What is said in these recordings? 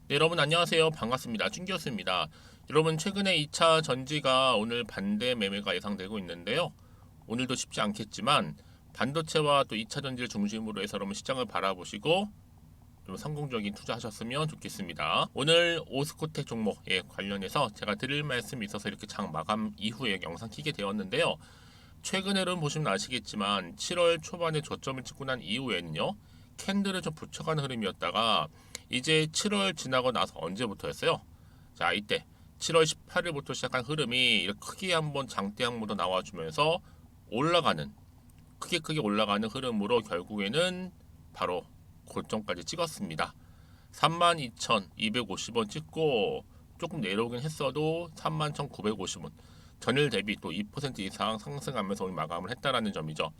네, 여러분 안녕하세요. 반갑습니다. 준기였습니다. 여러분 최근에 2차 전지가 오늘 반대 매매가 예상되고 있는데요. 오늘도 쉽지 않겠지만 반도체와 또 2차 전지를 중심으로 해서 여러분 시장을 바라보시고 좀 성공적인 투자하셨으면 좋겠습니다. 오늘 오스코텍 종목에 관련해서 제가 드릴 말씀이 있어서 이렇게 장 마감 이후에 영상 키게 되었는데요. 최근에 여러분 보시면 아시겠지만 7월 초반에 저점을 찍고 난 이후에는요. 캔들을 좀 붙여가는 흐름이었다가 이제 7월 지나고 나서 언제부터였어요? 자, 이때 7월 18일부터 시작한 흐름이 이렇게 크게 한번 장대 항모도 나와주면서 올라가는 크게 올라가는 흐름으로 결국에는 바로 고점까지 찍었습니다. 32,250원 찍고 조금 내려오긴 했어도 31,950원 전일 대비 또 2% 이상 상승하면서 오늘 마감을 했다라는 점이죠.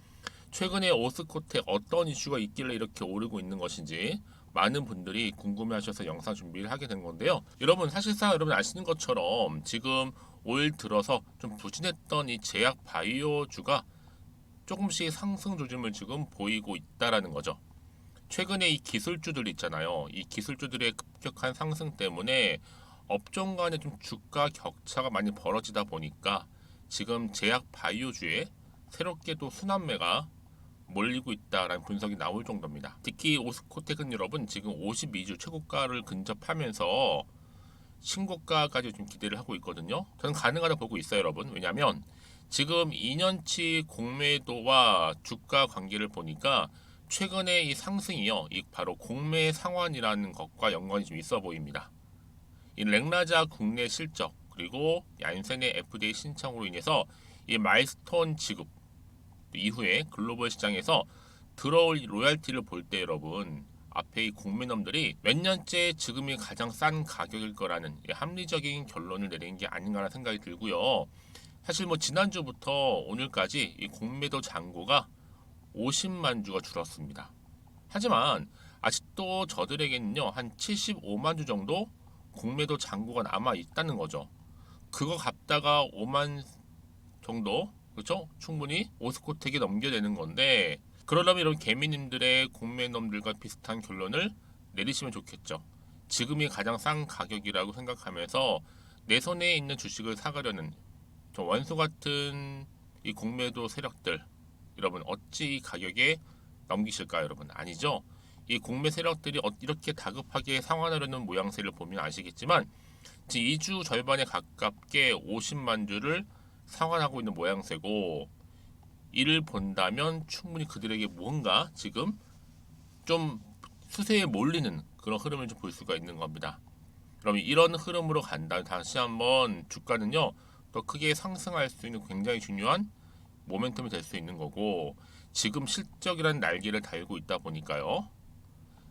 최근에 오스코텍 어떤 이슈가 있길래 이렇게 오르고 있는 것인지 많은 분들이 궁금해하셔서 영상 준비를 하게 된 건데요. 여러분 사실상 여러분 아시는 것처럼 지금 올 들어서 좀 부진했던 이 제약 바이오주가 조금씩 상승 조짐을 지금 보이고 있다라는 거죠. 최근에 이 기술주들 있잖아요. 이 기술주들의 급격한 상승 때문에 업종 간의 좀 주가 격차가 많이 벌어지다 보니까 지금 제약 바이오주에 새롭게 또 순환매가 몰리고 있다라는 분석이 나올 정도입니다. 특히 오스코텍은 여러분 지금 52주 최고가를 근접하면서 신고가까지 좀 기대를 하고 있거든요. 저는 가능하다 보고 있어요, 여러분. 왜냐하면 지금 2년치 공매도와 주가 관계를 보니까 최근에 이 상승이요, 이 바로 공매 상환이라는 것과 연관이 좀 있어 보입니다. 이 렉라자 국내 실적 그리고 얀센의 FDA 신청으로 인해서 이 마일스톤 지급 이후에 글로벌 시장에서 들어올 로얄티를 볼 때 여러분 앞에 이 공매놈들이 몇 년째 지금이 가장 싼 가격일 거라는 합리적인 결론을 내린 게 아닌가라는 생각이 들고요. 사실 뭐 지난주부터 오늘까지 이 공매도 잔고가 50만 주가 줄었습니다. 하지만 아직도 저들에게는요 한 75만 주 정도 공매도 잔고가 남아 있다는 거죠. 그거 갚다가 5만 정도 그렇죠? 충분히 오스코텍이 넘겨야 되는 건데 그러려면 이런 개미님들의 공매놈들과 비슷한 결론을 내리시면 좋겠죠. 지금이 가장 싼 가격이라고 생각하면서 내 손에 있는 주식을 사가려는 저 원수 같은 이 공매도 세력들 여러분 어찌 이 가격에 넘기실까요 여러분? 아니죠. 이 공매 세력들이 이렇게 다급하게 상환하려는 모양새를 보면 아시겠지만 지금 2주 절반에 가깝게 50만 주를 상환하고 있는 모양새고 이를 본다면 충분히 그들에게 뭔가 지금 좀 수세에 몰리는 그런 흐름을 좀 볼 수가 있는 겁니다. 그럼 이런 흐름으로 간다면 다시 한번 주가는요 더 크게 상승할 수 있는 굉장히 중요한 모멘텀이 될 수 있는 거고 지금 실적이라는 날개를 달고 있다 보니까요.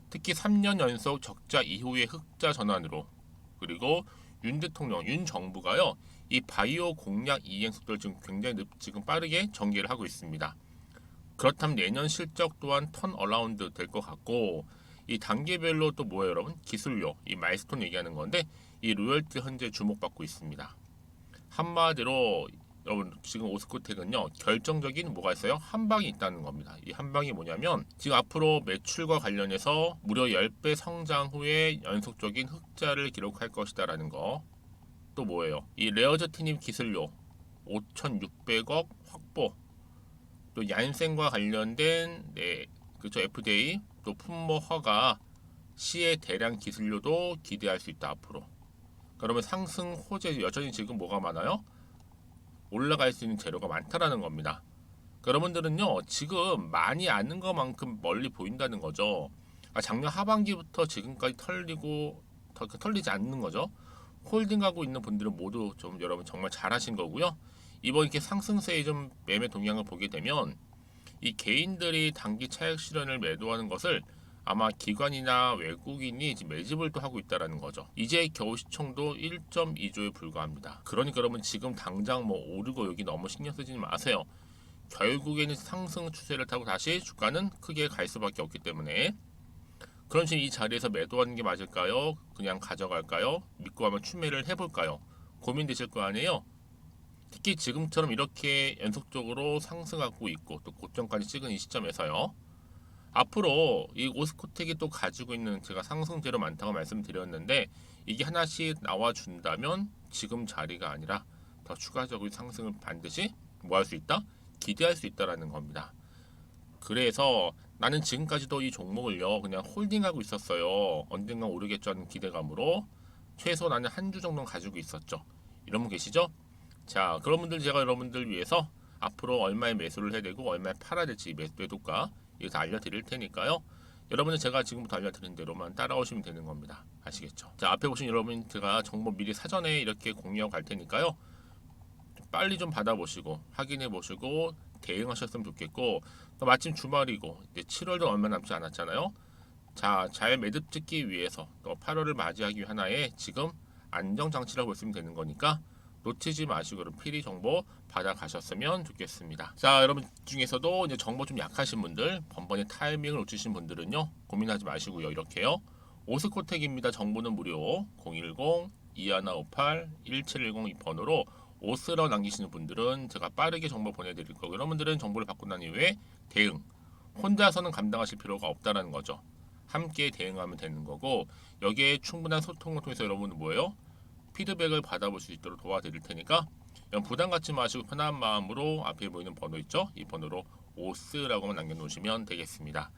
특히 3년 연속 적자 이후의 흑자 전환으로 그리고 윤 대통령, 윤 정부가요. 이 바이오 공약 이행 속도를 지금 굉장히 지금 빠르게 전개를 하고 있습니다. 그렇다면 내년 실적 또한 턴 어라운드 될 것 같고 이 단계별로 또 뭐예요, 여러분? 기술료, 이 마일스톤 얘기하는 건데 이 로열티 현재 주목받고 있습니다. 한마디로 여러분 지금 오스코텍은요 결정적인 뭐가 있어요? 한 방이 있다는 겁니다. 이 한 방이 뭐냐면 지금 앞으로 매출과 관련해서 무려 10배 성장 후에 연속적인 흑자를 기록할 것이다라는 거. 또 뭐예요? 이 레어저티닙 기술료 5,600억 확보. 또 얀센과 관련된 그쵸 FDA 또 품목 허가 시의 대량 기술료도 기대할 수 있다 앞으로. 그러면 상승 호재 여전히 지금 뭐가 많아요? 올라갈 수 있는 재료가 많다라는 겁니다. 여러분들은요 지금 많이 아는 것만큼 멀리 보인다는 거죠. 작년 하반기부터 지금까지 털리지 않는 거죠. 홀딩하고 있는 분들은 모두 좀 여러분 정말 잘하신 거고요. 이번 이렇게 상승세의 좀 매매 동향을 보게 되면 이 개인들이 단기 차익 실현을 매도하는 것을 아마 기관이나 외국인이 매집을 또 하고 있다는 거죠. 이제 겨우 시총도 1.2조에 불과합니다. 그러니까 여러분 지금 당장 뭐 오르고 여기 너무 신경 쓰지 마세요. 결국에는 상승 추세를 타고 다시 주가는 크게 갈 수밖에 없기 때문에 그런 식으로 이 자리에서 매도하는 게 맞을까요? 그냥 가져갈까요? 믿고 한번 추매를 해볼까요? 고민되실 거 아니에요? 특히 지금처럼 이렇게 연속적으로 상승하고 있고 또 고점까지 찍은 이 시점에서요. 앞으로 이 오스코텍이 또 가지고 있는 제가 상승재료 많다고 말씀드렸는데 이게 하나씩 나와준다면 지금 자리가 아니라 더 추가적인 상승을 반드시 뭐 할 수 있다? 기대할 수 있다라는 겁니다. 그래서 나는 지금까지도 이 종목을요 그냥 홀딩하고 있었어요. 언젠가 오르겠죠 하는 기대감으로 최소 나는 한 주 정도는 가지고 있었죠. 이런 분 계시죠? 자, 그런 분들 제가 여러분들 위해서 앞으로 얼마에 매수를 해야 되고 얼마에 팔아야 될지 매도가 이거 다 알려드릴 테니까요. 여러분은 제가 지금부터 알려드린 대로만 따라오시면 되는 겁니다. 아시겠죠? 자, 앞에 보신 여러분 제가 정보 미리 사전에 이렇게 공유하고 갈 테니까요. 빨리 좀 받아보시고 확인해 보시고 대응하셨으면 좋겠고, 또 마침 주말이고 이제 7월도 얼마 남지 않았잖아요. 자, 잘 매듭 짓기 위해서 또 8월을 맞이하기 하나의 지금 안정 장치라고 보시면 되는 거니까 놓치지 마시고 필히 정보 받아가셨으면 좋겠습니다. 자, 여러분 중에서도 이제 정보 좀 약하신 분들, 번번이 타이밍을 놓치신 분들은요 고민하지 마시고요. 이렇게요. 오스코텍입니다. 정보는 무료 010-2158-1710 이 번호로 오스러 남기시는 분들은 제가 빠르게 정보 보내드릴 거고, 여러분들은 정보를 받고 난 이후에 대응 혼자서는 감당하실 필요가 없다는 거죠. 함께 대응하면 되는 거고, 여기에 충분한 소통을 통해서 여러분은 뭐예요? 피드백을 받아볼 수 있도록 도와드릴 테니까 부담 갖지 마시고 편한 마음으로 앞에 보이는 번호 있죠? 이 번호로 오스라고만 남겨놓으시면 되겠습니다.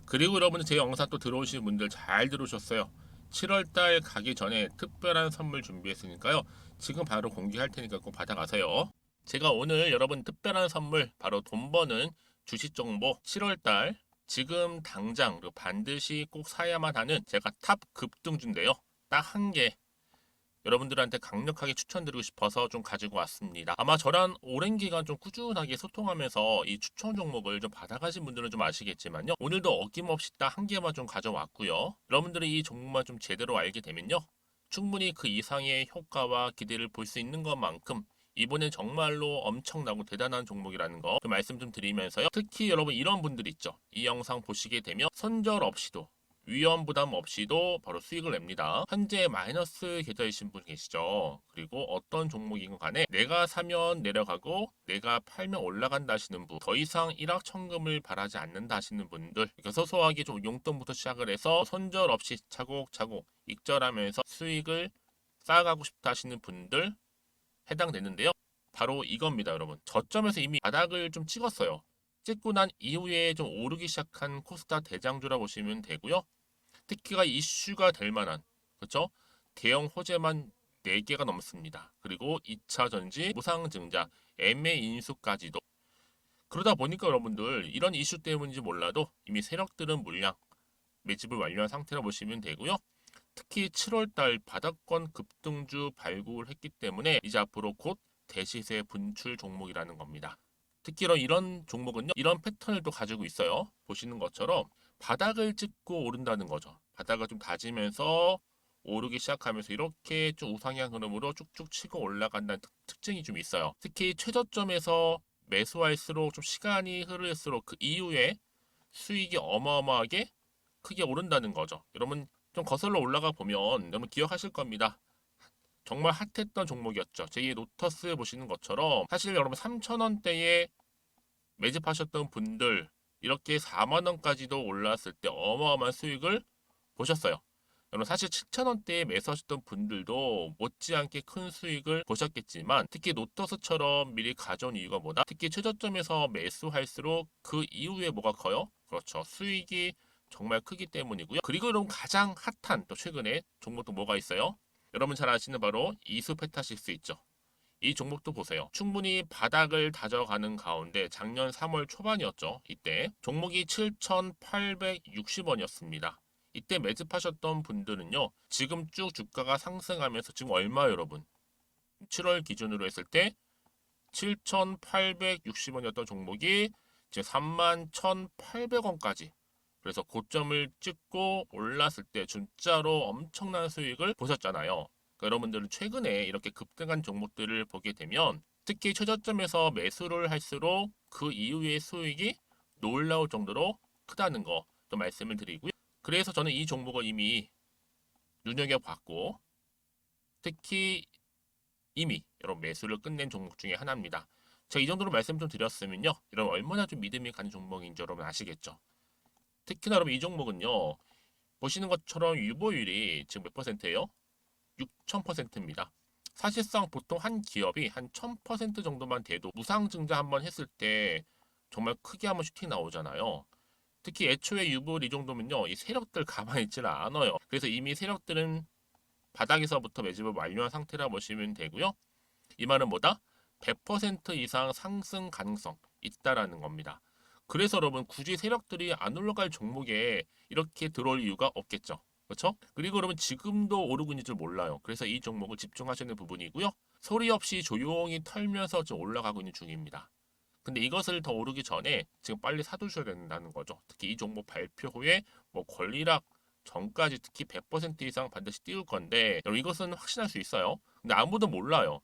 그리고 여러분 제 영상 또 들어오시는 분들 잘 들어오셨어요. 7월달 가기 전에 특별한 선물 준비했으니까요. 지금 바로 공개할 테니까 꼭 받아가세요. 제가 오늘 여러분 특별한 선물 바로 돈 버는 주식 정보 7월달 지금 당장 그리고 반드시 꼭 사야만 하는 제가 탑 급등주인데요. 딱 한 개 여러분들한테 강력하게 추천드리고 싶어서 좀 가지고 왔습니다. 아마 저랑 오랜 기간 좀 꾸준하게 소통하면서 이 추천 종목을 좀 받아가신 분들은 좀 아시겠지만요. 오늘도 어김없이 딱 한 개만 좀 가져왔고요. 여러분들이 이 종목만 좀 제대로 알게 되면요. 충분히 그 이상의 효과와 기대를 볼 수 있는 것만큼 이번엔 정말로 엄청나고 대단한 종목이라는 거 말씀 좀 드리면서요. 특히 여러분 이런 분들 있죠. 이 영상 보시게 되면 손절 없이도 위험 부담 없이도 바로 수익을 냅니다. 현재 마이너스 계좌이신 분 계시죠? 그리고 어떤 종목이건 간에 내가 사면 내려가고 내가 팔면 올라간다 하시는 분, 더 이상 일확천금을 바라지 않는다 하시는 분들, 그러니까 소소하게 좀 용돈부터 시작을 해서 손절 없이 차곡차곡 익절하면서 수익을 쌓아가고 싶다 하시는 분들 해당되는데요. 바로 이겁니다, 여러분. 저점에서 이미 바닥을 좀 찍었어요. 찍고 난 이후에 좀 오르기 시작한 코스닥 대장주라 보시면 되고요. 특히가 이슈가 될 만한, 그렇죠? 대형 호재만 4개가 넘습니다. 그리고 2차 전지, 무상증자, MA 인수까지도. 그러다 보니까 여러분들 이런 이슈 때문인지 몰라도 이미 세력들은 물량 매집을 완료한 상태라 보시면 되고요. 특히 7월달 바닥권 급등주 발굴했기 때문에 이제 앞으로 곧 대시세 분출 종목이라는 겁니다. 특히 이런 종목은요, 이런 패턴을 또 가지고 있어요. 보시는 것처럼 바닥을 찍고 오른다는 거죠. 바닥을 좀 다지면서 오르기 시작하면서 이렇게 좀 우상향 흐름으로 쭉쭉 치고 올라간다는 특징이 좀 있어요. 특히 최저점에서 매수할수록 좀 시간이 흐를수록 그 이후에 수익이 어마어마하게 크게 오른다는 거죠. 여러분 좀 거슬러 올라가 보면 여러분 기억하실 겁니다. 정말 핫했던 종목이었죠. 제2 로터스 보시는 것처럼 사실 여러분 3,000원대에 매집하셨던 분들 이렇게 4만 원까지도 올랐을 때 어마어마한 수익을 보셨어요. 여러분 사실 7,000원대에 매수하셨던 분들도 못지않게 큰 수익을 보셨겠지만 특히 노터스처럼 미리 가져온 이유가 뭐다? 특히 최저점에서 매수할수록 그 이후에 뭐가 커요? 그렇죠. 수익이 정말 크기 때문이고요. 그리고 여러분 가장 핫한 또 최근에 종목도 뭐가 있어요? 여러분 잘 아시는 바로 이수페타시스 있죠. 이 종목도 보세요. 충분히 바닥을 다져가는 가운데 작년 3월 초반이었죠. 이때 종목이 7,860원이었습니다. 이때 매집하셨던 분들은요. 지금 쭉 주가가 상승하면서 지금 얼마 여러분? 7월 기준으로 했을 때 7,860원이었던 종목이 이제 31,800원까지 그래서 고점을 찍고 올랐을 때 진짜로 엄청난 수익을 보셨잖아요. 그러니까 여러분들은 최근에 이렇게 급등한 종목들을 보게 되면 특히 최저점에서 매수를 할수록 그 이후의 수익이 놀라울 정도로 크다는 거 또 말씀을 드리고요. 그래서 저는 이 종목을 이미 눈여겨봤고 특히 이미 여러분 매수를 끝낸 종목 중에 하나입니다. 제가 이 정도로 말씀 좀 드렸으면요. 여러분 얼마나 좀 믿음이 가는 종목인지 여러분 아시겠죠? 특히나 여러분 이 종목은요. 보시는 것처럼 유보율이 지금 몇 퍼센트예요? 6,000%입니다. 사실상 보통 한 기업이 한 1,000% 정도만 돼도 무상증자 한번 했을 때 정말 크게 한번 슈팅 나오잖아요. 특히 애초에 유불 이 정도면요, 이 세력들 가만히 있지는 않아요. 그래서 이미 세력들은 바닥에서부터 매집을 완료한 상태라 보시면 되고요. 이 말은 뭐다? 100% 이상 상승 가능성 있다라는 겁니다. 그래서 여러분 굳이 세력들이 안 올라갈 종목에 이렇게 들어올 이유가 없겠죠. 그렇죠? 그리고 여러분 지금도 오르고 있는 줄 몰라요. 그래서 이 종목을 집중하시는 부분이고요. 소리 없이 조용히 털면서 좀 올라가고 있는 중입니다. 근데 이것을 더 오르기 전에 지금 빨리 사두셔야 된다는 거죠. 특히 이 종목 발표 후에 뭐 권리락 전까지 특히 100% 이상 반드시 띄울 건데 여러분 이것은 확신할 수 있어요. 근데 아무도 몰라요.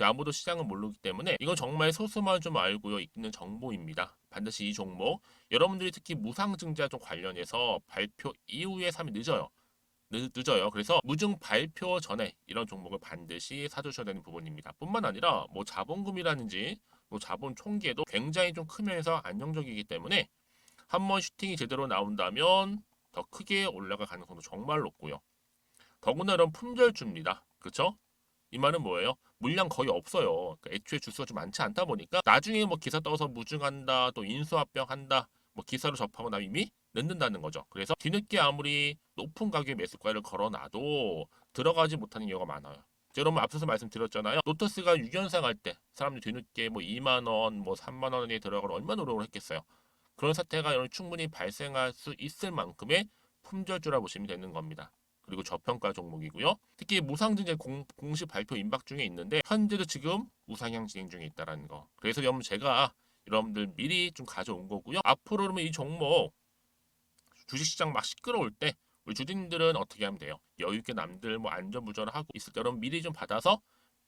아무도 시장을 모르기 때문에 이건 정말 소수만 좀 알고요 있는 정보입니다. 반드시 이 종목 여러분들이 특히 무상증자 좀 관련해서 발표 이후에 사면 늦어요. 늦어요. 그래서 무증 발표 전에 이런 종목을 반드시 사두셔야 되는 부분입니다. 뿐만 아니라 뭐 자본금이라든지 뭐 자본 총계도 굉장히 좀 크면서 안정적이기 때문에 한번 슈팅이 제대로 나온다면 더 크게 올라갈 가능성도 정말 높고요. 더구나 이런 품절주입니다. 그렇죠? 이 말은 뭐예요? 물량 거의 없어요. 그러니까 애초에 주수가 좀 많지 않다 보니까 나중에 뭐 기사 떠서 무증한다, 또 인수합병한다, 뭐 기사로 접하고 나면 이미 늦는다는 거죠. 그래서 뒤늦게 아무리 높은 가격의 매수가를 걸어놔도 들어가지 못하는 경우가 많아요. 여러분 앞서서 말씀드렸잖아요. 로터스가 6연상 할 때 사람들이 뒤늦게 뭐 2만 원, 뭐 3만 원에 들어가러 얼마나 노력을 했겠어요. 그런 사태가 여러분 충분히 발생할 수 있을 만큼의 품절주라 보시면 되는 겁니다. 그리고 저평가 종목이고요. 특히 무상증자 공식 발표 임박 중에 있는데 현재도 지금 우상향 진행 중에 있다는 거. 그래서 여러분 제가 여러분들 미리 좀 가져온 거고요. 앞으로 그러면 이 종목 주식시장 막 시끄러울 때 우리 주주님들은 어떻게 하면 돼요? 여유 있게 남들 뭐 안전부절하고 있을 때 여러분 미리 좀 받아서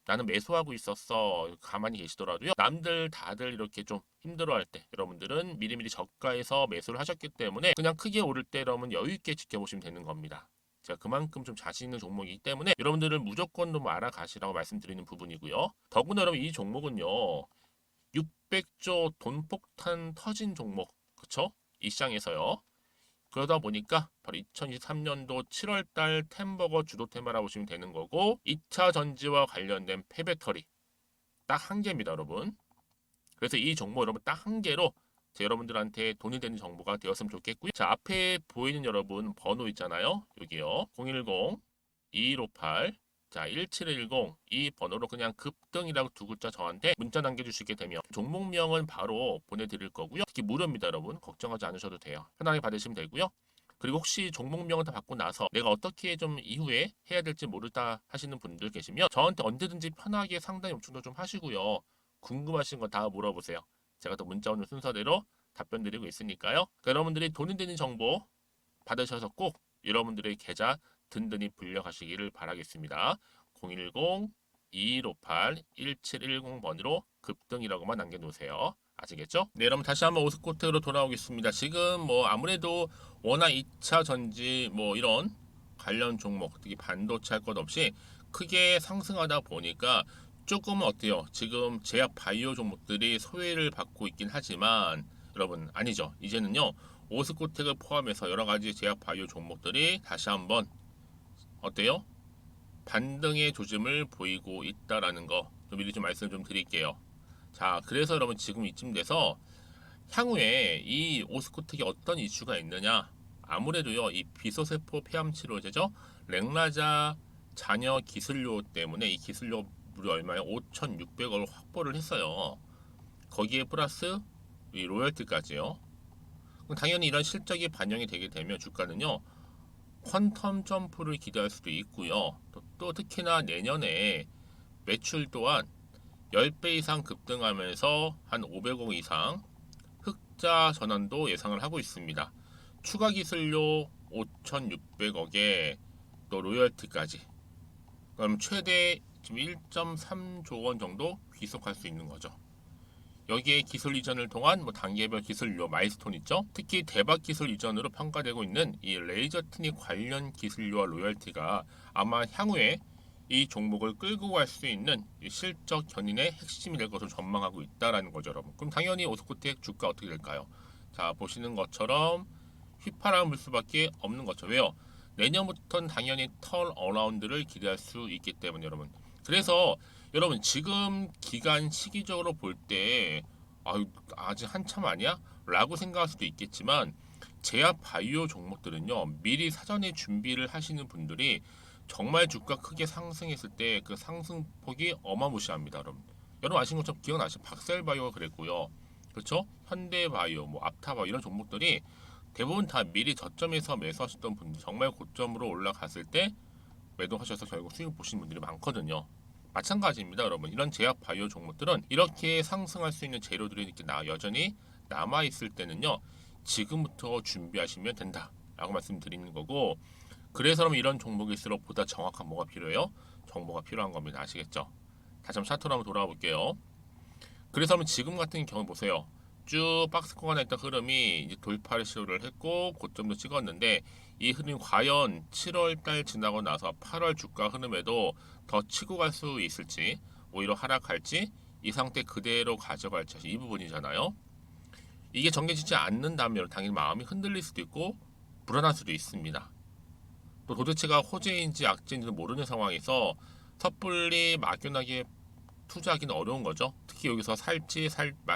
나는 매수하고 있었어. 가만히 계시더라도요. 남들 다들 이렇게 좀 힘들어할 때 여러분들은 미리미리 저가에서 매수를 하셨기 때문에 그냥 크게 오를 때 여러분 여유 있게 지켜보시면 되는 겁니다. 제가 그만큼 좀 자신 있는 종목이기 때문에 여러분들은 무조건 좀 알아가시라고 말씀드리는 부분이고요. 더구나 여러분 이 종목은요. 600조 돈폭탄 터진 종목. 그쵸? 이 시장에서요. 그러다 보니까 바로 2023년도 7월달 템버거 주도 테마라 보시면 되는 거고 2차 전지와 관련된 폐배터리 딱 한 개입니다, 여러분. 그래서 이 정보 여러분 딱 한 개로 여러분들한테 돈이 되는 정보가 되었으면 좋겠고요. 자, 앞에 보이는 여러분 번호 있잖아요. 여기요. 010-2158 자, 1710 이 번호로 그냥 급등이라고 두 글자 저한테 문자 남겨주시게 되면 종목명은 바로 보내드릴 거고요. 특히 무료입니다, 여러분. 걱정하지 않으셔도 돼요. 편하게 받으시면 되고요. 그리고 혹시 종목명을 다 받고 나서 내가 어떻게 좀 이후에 해야 될지 모르다 하시는 분들 계시면 저한테 언제든지 편하게 상담 요청도 좀 하시고요. 궁금하신 거 다 물어보세요. 제가 또 문자 오는 순서대로 답변 드리고 있으니까요. 그러니까 여러분들이 돈이 되는 정보 받으셔서 꼭 여러분들의 계좌 든든히 불려가시기를 바라겠습니다. 010-2158-1710번으로 급등이라고만 남겨놓으세요. 아시겠죠? 네, 여러분 다시 한번 오스코트로 돌아오겠습니다. 지금 뭐 아무래도 워낙 2차 전지 뭐 이런 관련 종목, 특히 반도체 할 것 없이 크게 상승하다 보니까 조금은 어때요? 지금 제약 바이오 종목들이 소외를 받고 있긴 하지만 여러분 아니죠. 이제는요. 오스코텍을 포함해서 여러 가지 제약 바이오 종목들이 다시 한번 어때요? 반등의 조짐을 보이고 있다라는 거 좀 미리 좀 말씀 좀 드릴게요. 자, 그래서 여러분 지금 이쯤 돼서 향후에 이 오스코텍이 어떤 이슈가 있느냐? 아무래도요, 이 비소세포 폐암 치료제죠. 렉라자 잔여 기술료 때문에 이 기술료 무려 얼마에 5,600억 확보를 했어요. 거기에 플러스 이 로열티까지요. 그럼 당연히 이런 실적이 반영이 되게 되면 주가는요. 퀀텀 점프를 기대할 수도 있고요. 또 특히나 내년에 매출 또한 10배 이상 급등하면서 한 500억 이상 흑자 전환도 예상을 하고 있습니다. 추가 기술료 5,600억에 또 로열티까지. 그럼 최대 지금 1.3조 원 정도 귀속할 수 있는 거죠. 여기에 기술 이전을 통한 뭐 단계별 기술료 마일스톤 있죠. 특히 대박 기술 이전으로 평가되고 있는 이 레이저 트닉 관련 기술료와 로열티가 아마 향후에 이 종목을 끌고 갈 수 있는 실적 견인의 핵심이 될 것으로 전망하고 있다라는 거죠, 여러분. 그럼 당연히 오스코텍 주가 어떻게 될까요? 자, 보시는 것처럼 휘파람을 불 수밖에 없는 거죠. 왜요? 내년부터는 당연히 턴 어라운드를 기대할 수 있기 때문에 여러분. 그래서 여러분 지금 기간 시기적으로 볼 때 아직 한참 아니야? 라고 생각할 수도 있겠지만 제약 바이오 종목들은요 미리 사전에 준비를 하시는 분들이 정말 주가 크게 상승했을 때 그 상승폭이 어마무시합니다, 여러분. 여러분 아시는 것처럼 기억나시죠? 박셀바이오가 그랬고요. 그렇죠? 현대바이오, 뭐 앞타바이오 이런 종목들이 대부분 다 미리 저점에서 매수하셨던 분들 정말 고점으로 올라갔을 때 매도하셔서 결국 수익 보신 분들이 많거든요. 마찬가지입니다, 여러분. 이런 제약 바이오 종목들은 이렇게 상승할 수 있는 재료들이 이렇게 여전히 남아 있을 때는요. 지금부터 준비하시면 된다라고 말씀드리는 거고, 그래서 그럼 이런 종목일수록 보다 정확한 뭐가 필요해요? 정보가 필요한 겁니다. 아시겠죠? 다시 한번 차트로 한번 돌아와 볼게요. 그래서 그럼 지금 같은 경우 보세요. 쭉 박스권에 있던 흐름이 이제 돌파를 시도를 했고 고점도 찍었는데 이 흐름이 과연 7월 달 지나고 나서 8월 주가 흐름에도 더 치고 갈 수 있을지 오히려 하락할지 이 상태 그대로 가져갈지 이 부분이잖아요. 이게 정해지지 않는다면 당연히 마음이 흔들릴 수도 있고 불안할 수도 있습니다. 또 도대체가 호재인지 악재인지도 모르는 상황에서 섣불리 막연하게 투자하기는 어려운 거죠. 특히 여기서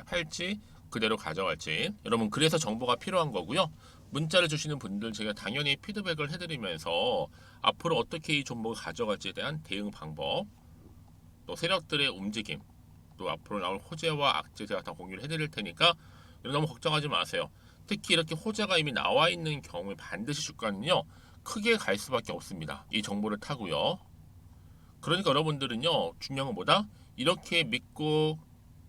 팔지 그대로 가져갈지. 여러분 그래서 정보가 필요한 거고요. 문자를 주시는 분들 제가 당연히 피드백을 해드리면서 앞으로 어떻게 이 종목을 가져갈지에 대한 대응 방법, 또 세력들의 움직임, 또 앞으로 나올 호재와 악재 제가 다 공유를 해드릴 테니까 여러분 너무 걱정하지 마세요. 특히 이렇게 호재가 이미 나와 있는 경우에 반드시 주가는요 크게 갈 수밖에 없습니다. 이 정보를 타고요. 그러니까 여러분들은요 중요한 건 뭐다? 이렇게 믿고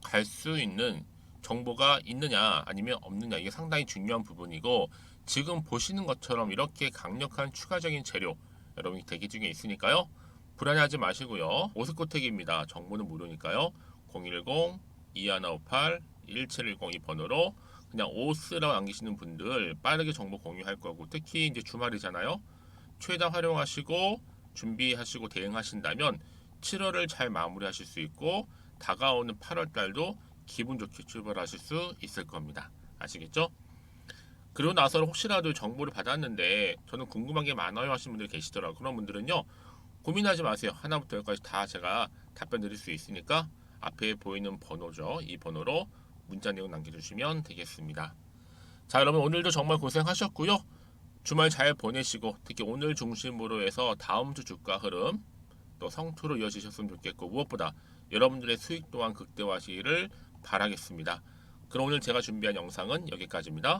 갈 수 있는 정보가 있느냐 아니면 없느냐 이게 상당히 중요한 부분이고 지금 보시는 것처럼 이렇게 강력한 추가적인 재료 여러분이 대기 중에 있으니까요. 불안해하지 마시고요. 오스코텍입니다. 정보는 무료니까요. 010-2158-1710 이 번호로 그냥 오스라고 남기시는 분들 빠르게 정보 공유할 거고 특히 이제 주말이잖아요. 최대한 활용하시고 준비하시고 대응하신다면 7월을 잘 마무리하실 수 있고 다가오는 8월 달도 기분 좋게 출발하실 수 있을 겁니다. 아시겠죠? 그리고 나서 혹시라도 정보를 받았는데 저는 궁금한 게 많아요 하시는 분들 계시더라고요. 그런 분들은요. 고민하지 마세요. 하나부터 열까지 다 제가 답변 드릴 수 있으니까 앞에 보이는 번호죠. 이 번호로 문자 내용 남겨주시면 되겠습니다. 자 여러분 오늘도 정말 고생하셨고요. 주말 잘 보내시고 특히 오늘 중심으로 해서 다음 주 주가 흐름 또 성투로 이어지셨으면 좋겠고 무엇보다 여러분들의 수익 또한 극대화하시기를 바라겠습니다. 그럼 오늘 제가 준비한 영상은 여기까지입니다.